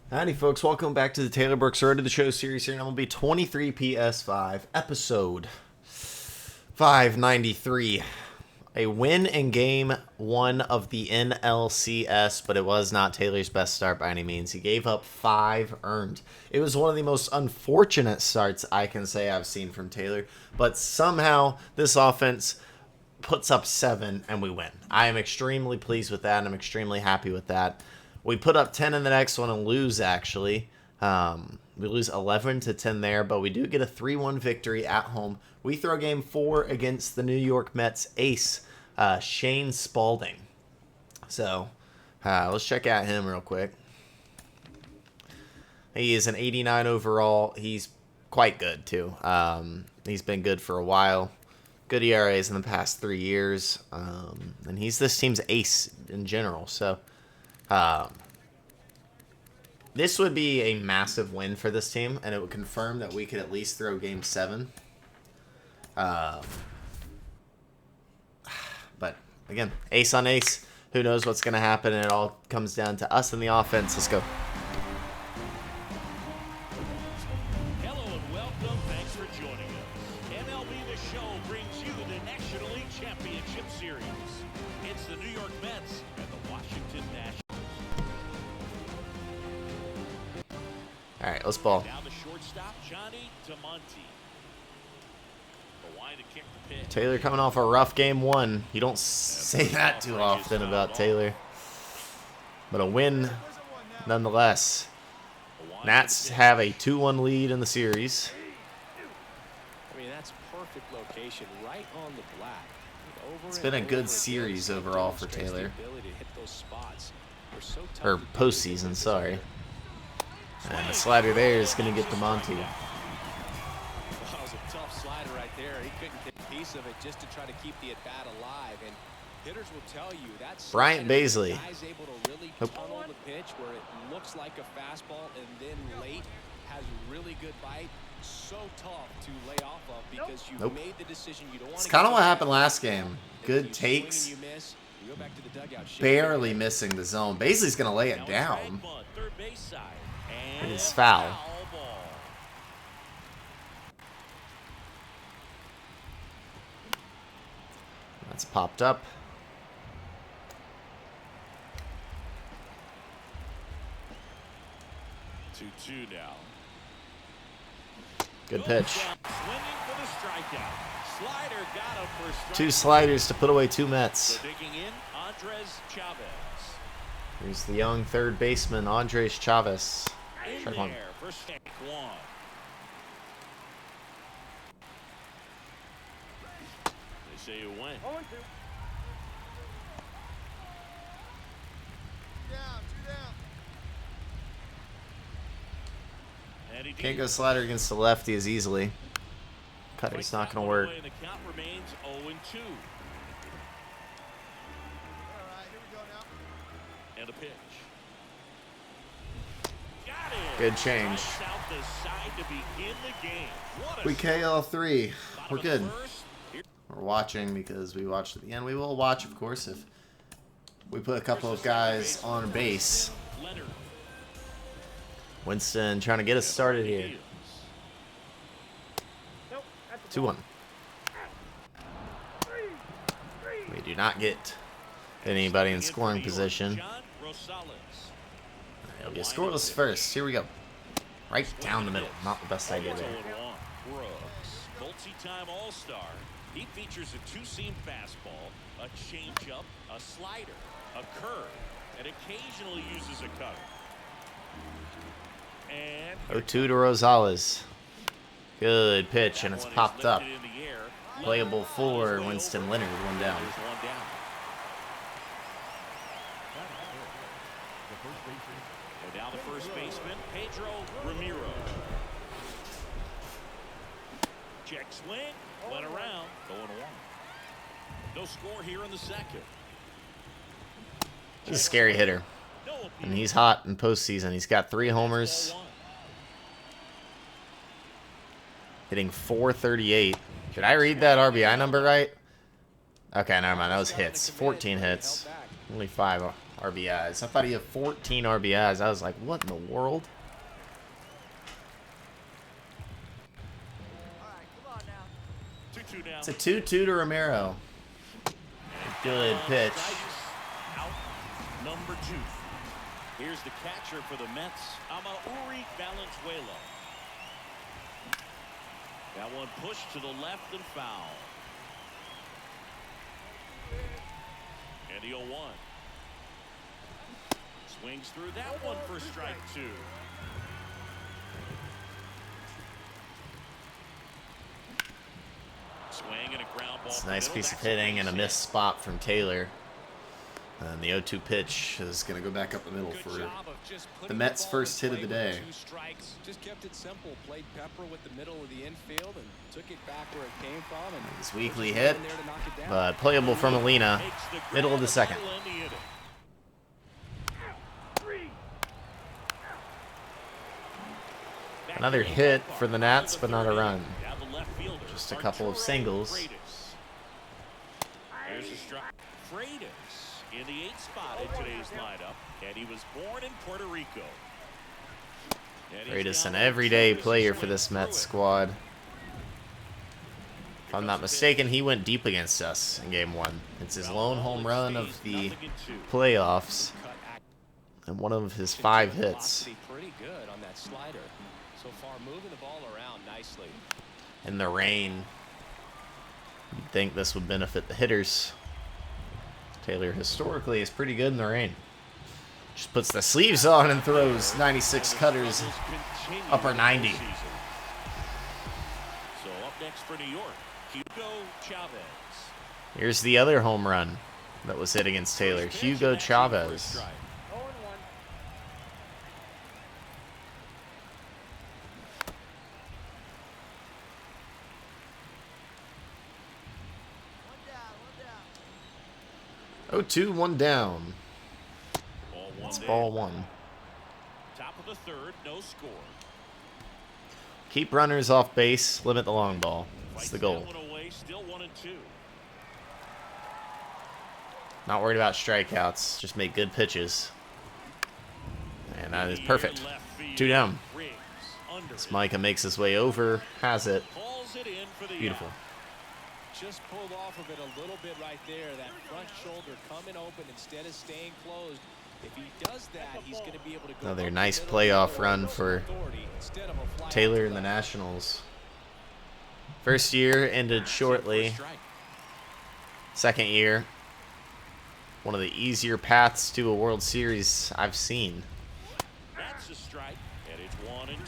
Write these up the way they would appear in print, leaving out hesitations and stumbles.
Howdy folks, welcome back to the Taylor Brooks Road to the Show series here, and I'm going to be 23 PS5, episode 593. A win in game 1 of the NLCS, but it was not Taylor's best start by any means. He gave up 5 earned. It was one of the most unfortunate starts I can say I've seen from Taylor, but somehow this offense puts up 7 and we win. I am extremely pleased with that, and I'm extremely happy with that. We put up 10 in the next one and lose, actually. We lose 11-10 there, but we do get a 3-1 victory at home. We throw game 4 against the New York Mets ace, Shane Spalding. So, let's check out him real quick. He is an 89 overall. He's quite good, too. He's been good for a while. Good ERAs in the past 3 years. And he's this team's ace in general, so... this would be a massive win for this team, and it would confirm that we could at least throw game 7. But again, ace on ace, who knows what's going to happen, and it all comes down to us in the offense. Let's go. Hello and welcome. Thanks for joining us. MLB The Show brings you the National League Championship Series. It's the New York Mets and the Washington Nationals. All right, let's ball. Down the shortstop, Johnny Damonte. Wide to kick the pitch. Taylor coming off a rough game 1. You don't say that too often about Taylor. But a win nonetheless. Nats have a 2-1 lead in the series. I mean, that's perfect location right on the black. It's been a good series overall for Taylor. Or postseason, sorry. And the slider there is going to get Damonte. That was a tough slider right there. He couldn't get a piece of it just to try to keep the at-bat alive. And hitters will tell you that's Bryant Baisley. Guy's able to really tunnel the pitch where it looks like a fastball and then late has really good bite. So tough to lay off of because you've made the decision you don't want to. It's kind of what happened last game. Good takes. Barely missing the zone. Baisley's going to lay it down. It is foul. That's popped up. Two now. Good pitch. Swinging for the strikeout. Slider got him for strike. 2 sliders to put away 2 Mets. So digging in, Andres Chavez. Here's the young third baseman, Andres Chavez. In there for strike 1. They say you win. Can't go slider against the lefty as easily. Cutter's not going to work. The count remains 0-2. And a pitch. Got it. Good change. Out the side to begin the game. What a We KL 3. We're good. first. We're watching because we watched at the end. We will watch, of course, if we put a couple of guys on base. Leonard. Winston trying to get us started here. 2-1. We do not get anybody in scoring position. It'll be a scoreless first. Here we go. Right down the middle. Not the best idea there. Multi-time All-Star. He features a 2-seam fastball, a changeup, a slider, a curve, and occasionally uses a cutter. And 0-2 to Rosales. Good pitch, and it's popped up. Playable for Winston Leonard, 1 down. Go down the first baseman, Pedro Ramiro. Check swing, went around, going 1. No score here in the second. He's a scary hitter, and he's hot in postseason. He's got 3 homers, hitting .438. Did I read that RBI number right? Okay, never mind. That was hits. 14 hits. Only 5 RBIs. I thought he had 14 RBIs. I was like, what in the world? It's a 2-2 to Romero. Good pitch. Out number 2. Here's the catcher for the Mets, Amauri Valenzuela. That one pushed to the left and foul. And the 0-1. Swings through that one for strike 2. Swing and a ground ball. It's a nice piece of hitting and a missed spot from Taylor. And the 0-2 pitch is going to go back up the middle for the Mets' first hit of the day. Just kept it simple. Played pepper with the middle of the infield and took it back where it came from. And his weekly hit, but playable from Molina. Middle of the second. Another hit for the Nats, but not a run. Just a couple of singles. There's a strike. Freitas in the 8th spot in today's lineup, and he was born in Puerto Rico. Freitas, an everyday player for this Mets squad. If I'm not mistaken, he went deep against us in Game 1. It's his lone home run of the playoffs, and one of his 5 hits. Pretty good on that slider. So far, moving the ball around nicely. In the rain, you'd think this would benefit the hitters. Taylor historically is pretty good in the rain. Just puts the sleeves on and throws 96 cutters, upper 90. So up next for New York, Hugo Chavez. Here's the other home run that was hit against Taylor, Hugo Chavez. 0-2, 1 down. It's ball 1. Top of the 3rd, no score. Keep runners off base, limit the long ball. That's the goal. Still 1-2. Not worried about strikeouts, just make good pitches. And that is perfect. 2 down. As Micah makes his way over, has it. Beautiful. Just pulled off of it a little bit right there. That front shoulder coming open instead of staying closed. If he does that, he's going to be able to go. Another nice playoff run for Taylor and the Nationals. First year ended shortly. Second year, one of the easier paths to a World Series I've seen. That's a strike, and it's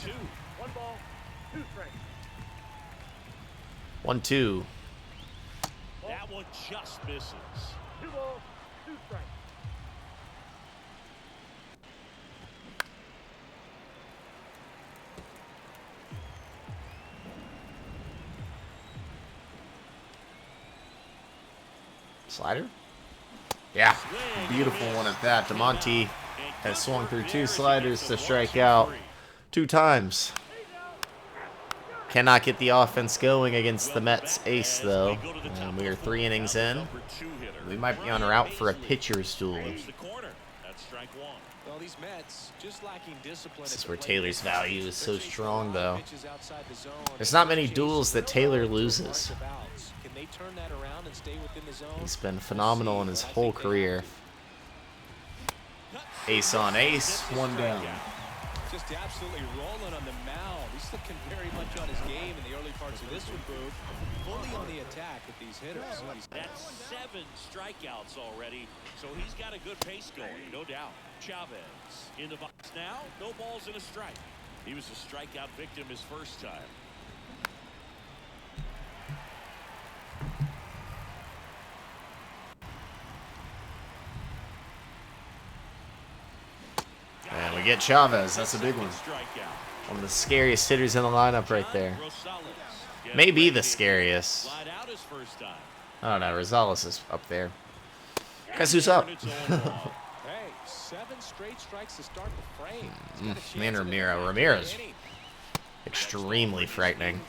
1-2. 1 ball, 2 strikes. 1-2. That one just misses. 2 balls, 2 strikes. Slider? Yeah, beautiful one at that. DeMonte has swung through 2 sliders to strike out 2 times. Cannot get the offense going against the Mets ace, though. And we are 3 innings in. We might be on route for a pitcher's duel. This is where Taylor's value is so strong, though. There's not many duels that Taylor loses. He's been phenomenal in his whole career. Ace on ace, 1 down. Just absolutely rolling on the mound. He's looking very much on his game in the early parts of this one, Booth. Fully on the attack with these hitters. That's 7 strikeouts already, so he's got a good pace going, no doubt. Chavez in the box now, no balls and a strike. He was a strikeout victim his first time. And we get Chavez. That's a big one. One of the scariest hitters in the lineup right there. Maybe the scariest. I don't know. Rosales is up there. Guess who's up? Hey, 7 straight strikes to start the frame. Man, Ramirez. Extremely frightening.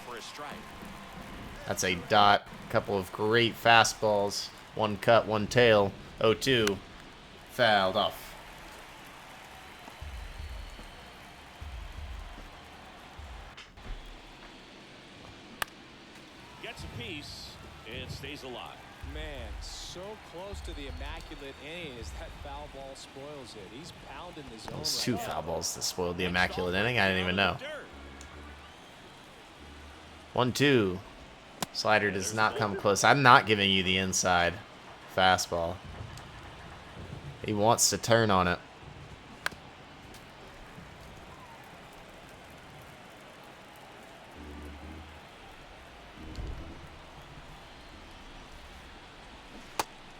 That's a dot. Couple of great fastballs. 1 cut, 1 tail. 0-2. fouled off. Gets a piece. It stays alive. Man, so close to the immaculate inning as that foul ball spoils it. He's pounding the zone. Those right two now. foul balls that spoiled the immaculate inning. I didn't even know. 1-2. Slider does not come close. I'm not giving you the inside fastball. He wants to turn on it.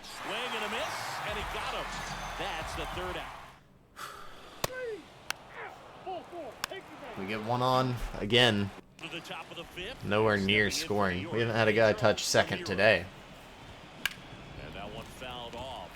Swing and a miss, and he got him. That's the third out. We get one on again. To the top of the fifth. Nowhere near scoring. We haven't had a guy touch second today. And that one fouled off.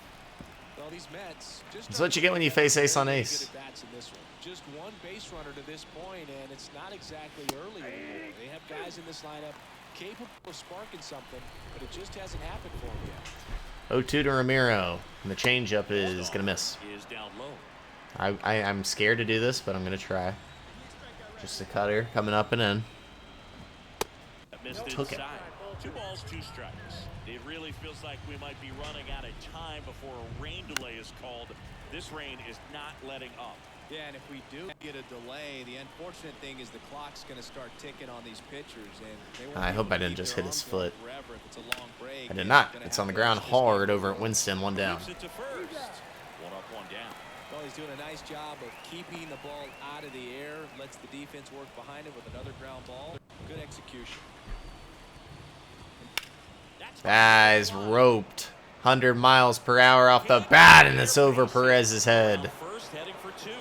Well, these Mets just That's what you get when you face ace on ace. good at bats in this one. Just one base runner to this point, and it's not exactly early anymore. They have guys in this lineup capable of sparking something, but it just hasn't happened for them yet. 0-2 to Ramiro. And the changeup is going to miss. Is down low. I'm scared to do this, but I'm going to try. Just a cutter coming up and in. That missed Took it. inside. 2 balls, 2 strikes. It really feels like we might be running out of time before a rain delay is called. This rain is not letting up. Yeah, and if we do get a delay, the unfortunate thing is the clock's going to start ticking on these pitchers, and they won't I be hope able I to didn't keep just their hit his arms going foot. forever if it's a long break. I did And not. gonna It's have on the to ground finish this game hard over at Winston, 1 down. Keeps it to first. 1 up, 1 down. Well, he's doing a nice job of keeping the ball out of the air, lets the defense work behind it with another ground ball. Good execution. Guys, roped. 100 miles per hour off the bat, and it's over Perez's head. First heading for 2.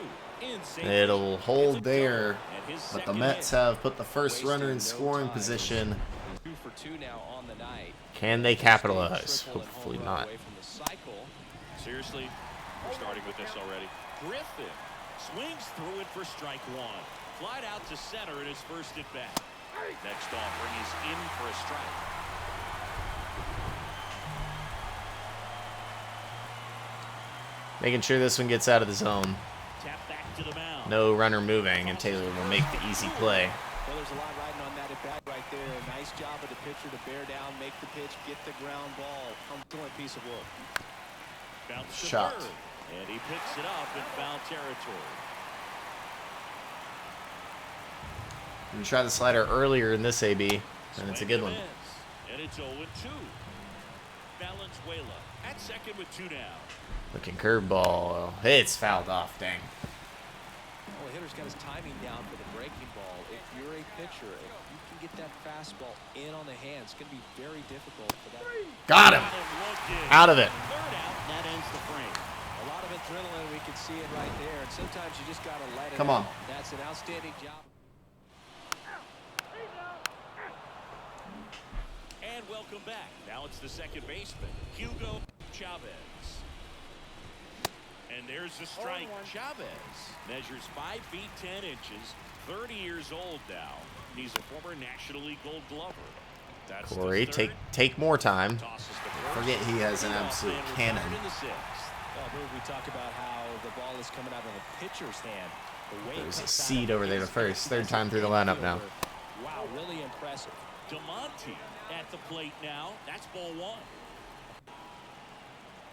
Insane. It'll hold there, And his but the second Mets hit. have put the first runner in Wasting no scoring time. position. 2 for 2 now on the night. Can they capitalize? Triple and Hopefully home run not. away from the cycle. Seriously, we're starting with this already. Griffin swings through it for strike 1. Flied out to center in his first at bat. Next offering is in for a strike. Making sure this one gets out of the zone. Tap back to the mound. No runner moving, and Taylor will make the easy play. Well, there's a lot riding on that at bat right there. Nice job of the pitcher to bear down, make the pitch, get the ground ball. Excellent piece of work. Bounce to Shot. third, and he picks it up in foul territory. We tried the slider earlier in this AB, and it's a good one. Swing and miss, and it's 0-2. Valenzuela at second with 2 down. Looking curveball. It's fouled off, dang. Well, the hitter's got his timing down for the breaking ball. If you're a pitcher, if you can get that fastball in on the hands, it's going to be very difficult for that. Got him. Out of it. Third out, and that ends the frame. A lot of adrenaline, we can see it right there. And sometimes you just got to let it Come on. out. That's an outstanding job. And welcome back. Now it's the second baseman, Hugo Chavez. And there's the strike. Chavez measures 5 feet 10 inches, 30 years old now. He's a former National League Gold Glover. That's the Corey, third. take more time. Tosses the first. Forget he has an Leadoff absolute man cannon. retired in the 6th. Well, here we talk about how the ball is coming out of a pitcher's hand. The way it There's a comes out seed of over there to his first. hand, Third time through the lineup now. Wow, really impressive. DeMonte at the plate now. That's ball 1.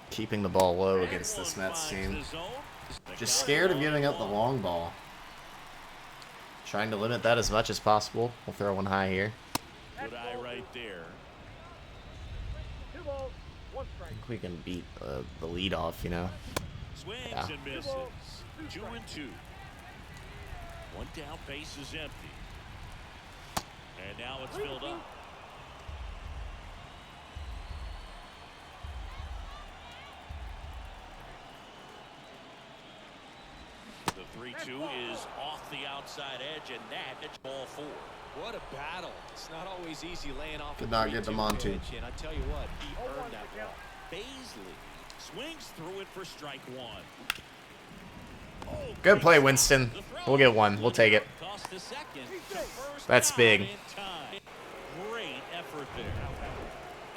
Keeping the ball low And against this one Mets finds team. the zone. The Just count scared of is giving up the 1-1. long ball. Trying to limit that as much as possible. We'll throw one high here. Good eye right there. 2 balls, 1 I strike. think we can beat the lead off, you know. Swings Yeah. and misses. 2-2. 1 down, base is empty. And now it's filled up. The 3-2 is off the outside edge, and that is ball 4. What a battle. It's not always easy laying off Could a not get 3-2 DeMonte. pitch, and I tell you what, he earned that ball. Baisley swings through it for strike 1. Oh, Good great play, stop. Winston. The throw. We'll get one. We'll take it. Toss to second. To first That's down big. in time. Great effort there.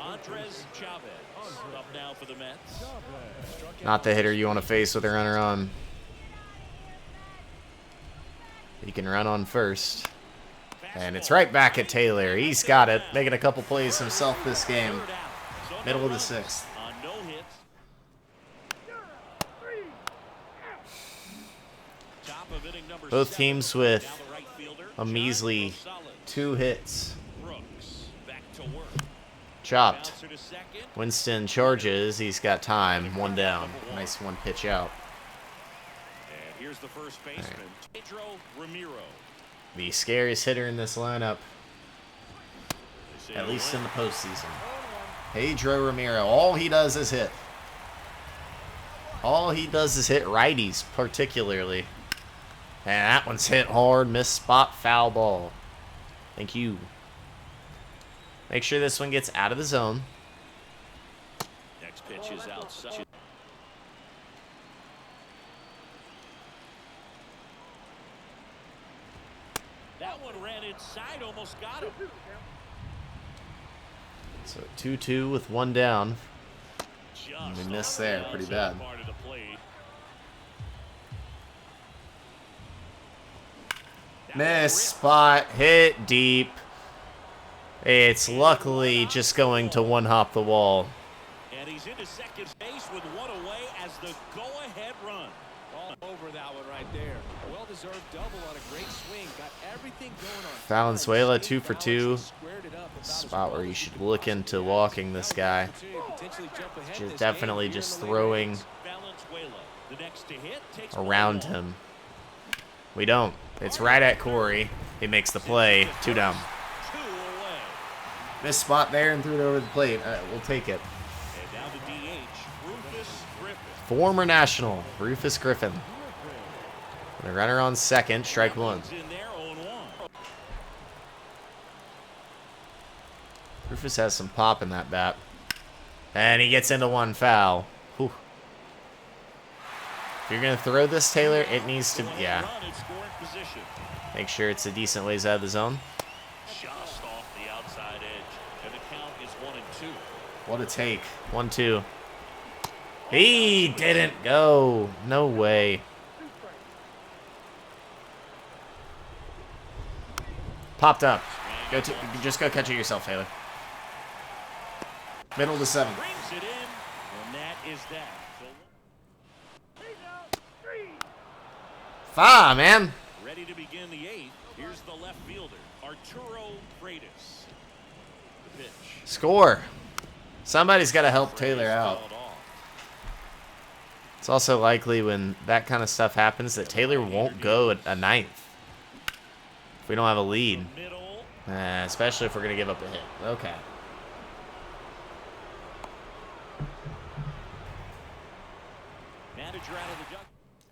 Andres Chavez up now for the Mets. Struck Not the hitter you want to face with a runner on. He can run on first. And it's right back at Taylor. He's got it. Making a couple plays himself this game. Middle of the 6th. Both teams with a measly 2 hits. Chopped. Winston charges. He's got time. 1 down. Nice 1 pitch out. And here's the first baseman, Pedro Ramiro. The scariest hitter in this lineup, at least in the postseason. Pedro Ramiro. All he does is hit. All he does is hit righties, particularly. And that one's hit hard. Missed spot, foul ball. Thank you. Make sure this one gets out of the zone. Next pitch is outside. That one ran inside, almost got him. So 2-2 with 1 down. We missed there pretty bad. Miss spot, hit deep. It's luckily just going to 1-hop the wall. And he's into second base with 1 away as the go-ahead run. All over that one right there. Well-deserved double on a great swing. Got everything going on. Valenzuela 2 for 2. Spot where you should look into walking this guy. Definitely just throwing around him. We don't. It's right at Corey. He makes the play. 2 down. Missed spot there and threw it over the plate. We'll take it. Former National, Rufus Griffin. The runner on second, strike 1. Rufus has some pop in that bat. And he gets into 1 foul. Whew. If you're going to throw this, Taylor, it needs to, yeah. Make sure it's a decent ways out of the zone. Just off the outside edge. And the count is 1-2. What a take. 1-2. He didn't go. No way. Popped up. Just go catch it yourself, Taylor. Middle to 7. Brings it in, and that is that. 5, man. Ready to begin the 8th. Here's the left fielder, Arturo Freitas. The pitch. Score. Somebody's got to help Taylor out. It's also likely when that kind of stuff happens that Taylor won't go at a 9th if we don't have a lead. Especially if we're going to give up a hit. Okay.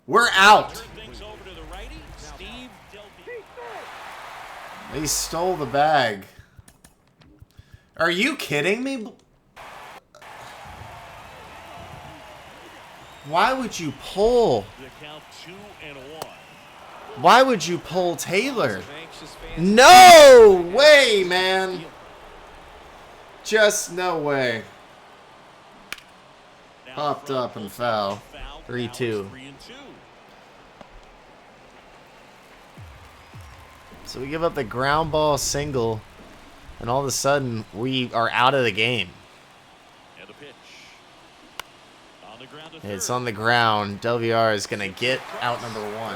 We're out. They stole the bag. Are you kidding me? Why would you pull? Why would you pull Taylor? No way, man. Just no way. Popped up and foul. 3-2. So we give up the ground ball single, and all of a sudden we are out of the game. It's on the ground. WR is going to get out number 1. Well,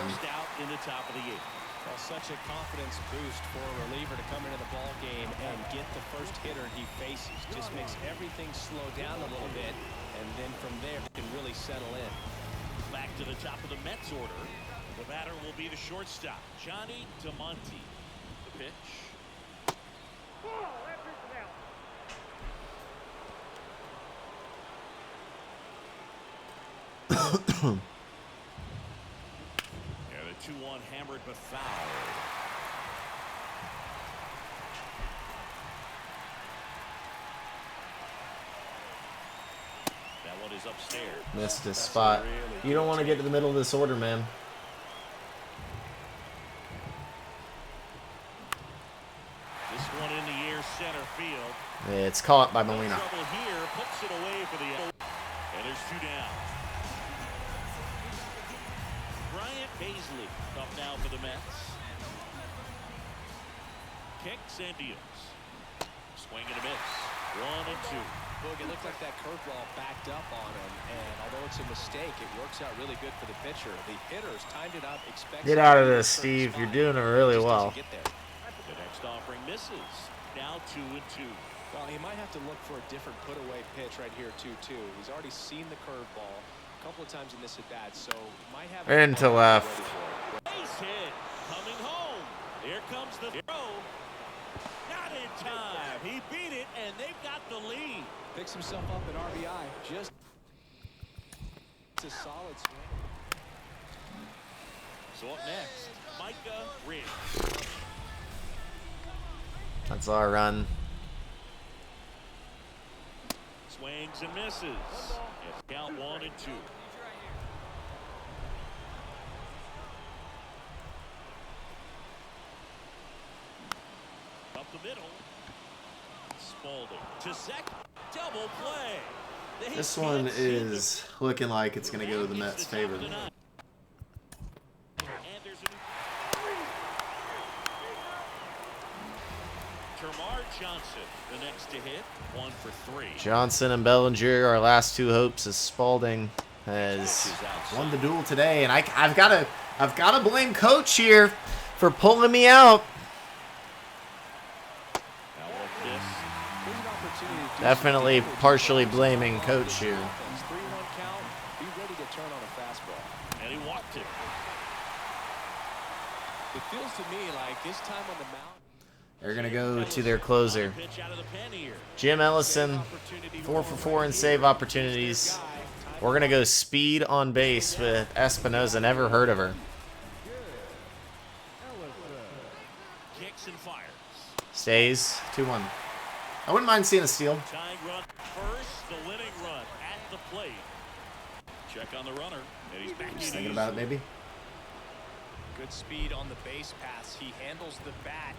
such a confidence boost for a reliever to come into the ball game and get the first hitter he faces. Just makes everything slow down a little bit, and then from there he can really settle in. Back to the top of the Mets order. The batter will be the shortstop, Johnny DeMonte. The pitch. And a 2-1 hammered but foul. That one is upstairs. Missed his spot. You don't want to get to the middle of this order, man. This one in the air, center field. It's caught by Molina. Trouble here, puts it away for the. And there's 2 down. kicks and deals. Swing and a miss. 1 and 2. Look, it looked like that curveball backed up on him, and although it's a mistake, it works out really good for the pitcher. The hitters timed it up, expecting. Get out of this, Steve. You're doing it really well. The next offering misses. Now 2 and 2. Well, he might have to look for a different put-away pitch right here, 2-2. He's already seen the curveball a couple of times in this at-bat, so might have into left. Base hit. Coming home. Here comes the throw. Not in time. He beat it, and they've got the lead. Picks himself up at RBI. Just a solid swing. So up next, Micah Riggs. That's our run. Swings and misses. It's count 1 and 2. Up the middle. Spalding to second. Double play. This one is looking like it's going to go to the Mets' favor. And there's a Termarr Johnson, the next to hit. 1 for 3. Johnson and Bellinger, our last two hopes, as Spalding has won the duel today, and I've got to blame Coach here for pulling me out. Definitely partially blaming Coach here. 3-1 count. Be ready to turn on a fastball. And he walked it. It feels to me like this time on the mound. They're going to go to their closer. Jim Ellison, 4 for 4 in save opportunities. We're going to go speed on base with Espinoza. Never heard of her. Kicks and fires. Stays 2-1. I wouldn't mind seeing a steal. Tying run first, the winning run at the plate. Check on the runner, and he's back. Just thinking about it, maybe. Good speed on the base pass. He handles the bat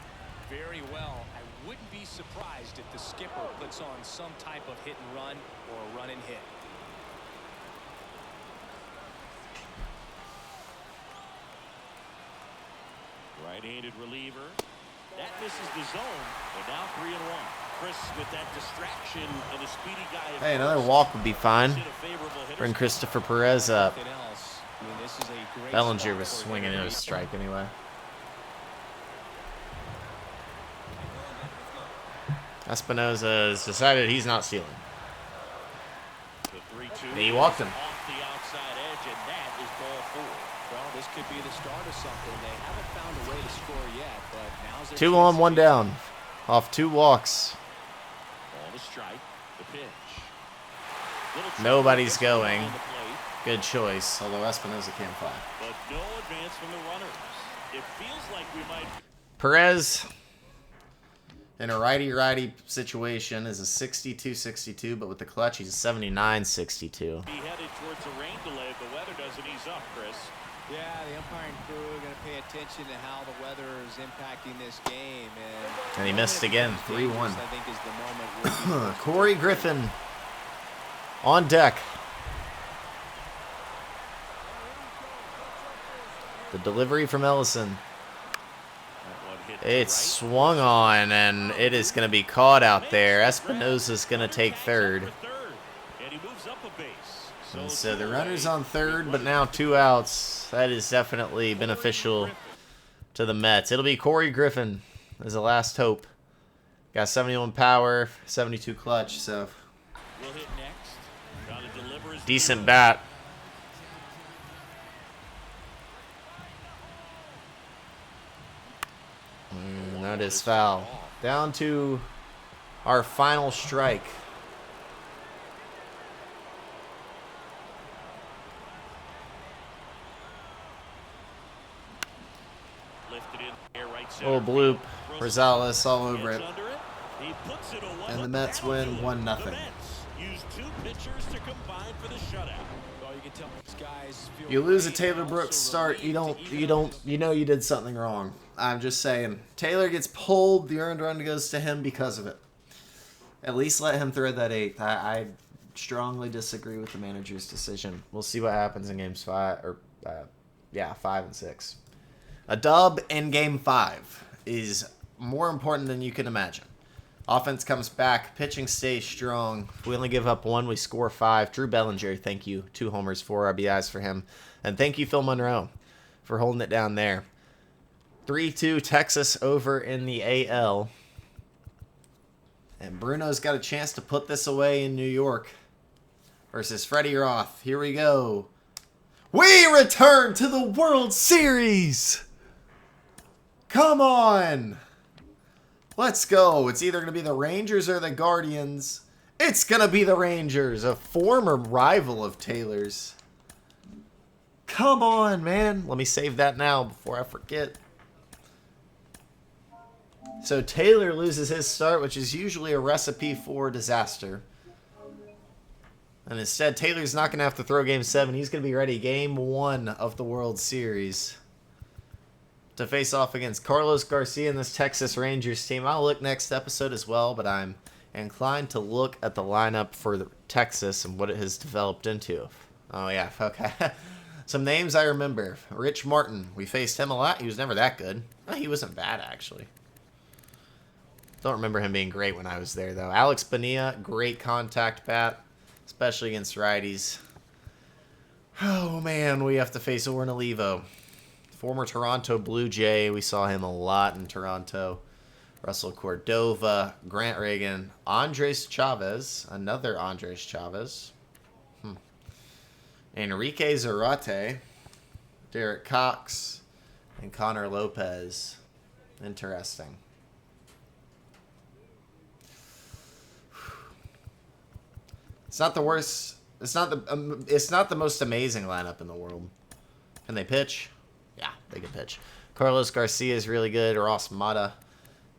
very well. I wouldn't be surprised if the skipper puts on some type of hit and run or a run and hit. Right-handed reliever. That misses the zone, but now 3 and 1. Chris with that distraction and a speedy guy. Hey, another walk would be fine. Bring Christopher Perez up. Bellinger was swinging in a strike anyway. Espinoza has decided he's not stealing. He walked him. Off the outside edge, and that is ball 4. Well, this could be the start of something. They haven't found a way to score yet, but now's their 2 chance on, to 1 do down. Off 2 walks. Ball to strike. The pitch. Nobody's going. Good choice, although Espinoza can't fly. But no advance from the runners. It feels like we might. Perez, in a righty-righty situation, is a 62-62, but with the clutch, he's a 79-62. Be headed towards a rain delay if the weather doesn't ease up, Chris. Yeah, the umpiring crew are going to pay attention to how the weather is impacting this game. And he missed again, 3-1. I think is the moment. Corey Griffin on deck. The delivery from Ellison. It's swung on, and it is going to be caught out there. Espinoza's going to take third. And so the runner's on third, but now 2 outs. That is definitely beneficial to the Mets. It'll be Corey Griffin as the last hope. Got 71 power, 72 clutch, so decent bat. That is foul. Down to our final strike. Little bloop. Rosales all over it. And the Mets win 1-0. You lose a Taylor Brooks start, you know you did something wrong. I'm just saying. Taylor gets pulled, the earned run goes to him because of it. At least let him thread that 8th. I strongly disagree with the manager's decision. We'll see what happens in games 5 and 6. A dub in game 5 is more important than you can imagine. Offense comes back. Pitching stays strong. We only give up 1. We score 5. Drew Bellinger, thank you. 2 homers, 4 RBIs for him. And thank you, Phil Monroe, for holding it down there. 3-2 Texas over in the AL. And Bruno's got a chance to put this away in New York versus Freddie Roth. Here we go. We return to the World Series. Come on. Let's go. It's either going to be the Rangers or the Guardians. It's going to be the Rangers, a former rival of Taylor's. Come on, man. Let me save that now before I forget. So Taylor loses his start, which is usually a recipe for disaster. And instead, Taylor's not going to have to throw Game 7. He's going to be ready Game 1 of the World Series to face off against Carlos Garcia and this Texas Rangers team. I'll look next episode as well, but I'm inclined to look at the lineup for Texas and what it has developed into. Oh, yeah, okay. Some names I remember. Rich Martin. We faced him a lot. He was never that good. He wasn't bad, actually. Don't remember him being great when I was there, though. Alex Bonilla, great contact bat, especially against righties. Oh, man, we have to face Orrin Olivo. Former Toronto Blue Jay. We saw him a lot in Toronto. Russell Cordova, Grant Reagan, Andres Chavez, another Andres Chavez. Enrique Zarate, Derek Cox, and Connor Lopez. Interesting. It's not the worst. It's not the most amazing lineup in the world. Can they pitch? Yeah, they can pitch. Carlos Garcia is really good. Ross Mata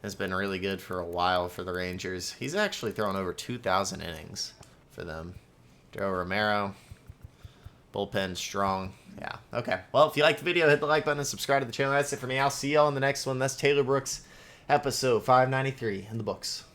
has been really good for a while for the Rangers. He's actually thrown over 2,000 innings for them. Joe Romero. Bullpen strong. Yeah, okay. Well, if you liked the video, hit the like button and subscribe to the channel. That's it for me. I'll see y'all in the next one. That's Taylor Brooks, episode 593 in the books.